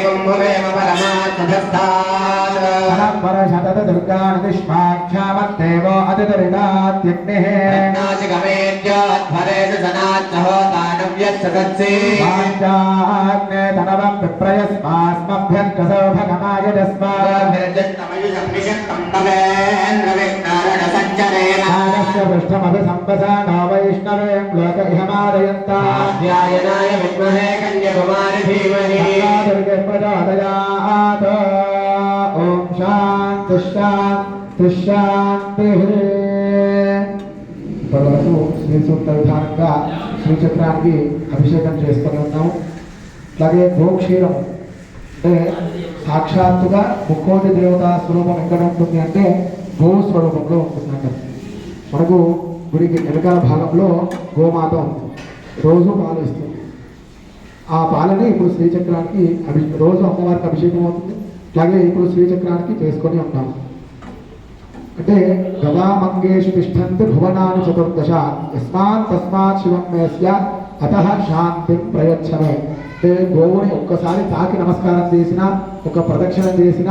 కుంభవేమ పరమాత్మస్థాత్ పరశతత దుర్గానిష్మాఖ్యామత్తేవో అతిదరిదాత్యగ్నిః నాచికమేద్యోధ్వరేషు సనాచ్చహోతానవ్యస్సదత్సి వాచాగ్నే తనవం విప్రయస్మాస్మభ్యంకసౌ భగమాయజస్మాదస్య పృష్ఠమభి సంవసానో వైష్ణవేం లోక ఇహమాదయంతాధ్యాయనాయ విద్మహే కన్యకుమారి ధీమహి దుర్గే ప్రచోదయాత్ ఓం శాంతి శాంతి శాంతి. ఇప్పటివరకు శ్రీ సూక్త విధానంగా శ్రీచక్రానికి అభిషేకం చేసుకొని ఉన్నాము. అలాగే గోక్షీరం అంటే సాక్షాత్తుగా ముక్కోటి దేవతా స్వరూపం ఎక్కడ ఉంటుంది అంటే గో స్వరూపంలో ఉంటుందంట. మనకు గుడికి వెనకాల భాగంలో గోమాత ఉంది, రోజు పాలు ఇస్తుంది. ఆ పాలని ఇప్పుడు శ్రీచక్రానికి రోజు అమ్మవారికి అభిషేకం అవుతుంది. అలాగే ఇప్పుడు శ్రీచక్రానికి చేసుకొని ఉన్నాము. అంటే గవామంగేషు తిష్టంతి భువనాని చతుర్దశ యస్మాత్ తస్మాత్ శివం మేస్య అతః శాంతిం ప్రయచ్చమే. అంటే గోవుని ఒక్కసారి తాకి నమస్కారం చేసిన, ఒక ప్రదక్షిణ చేసిన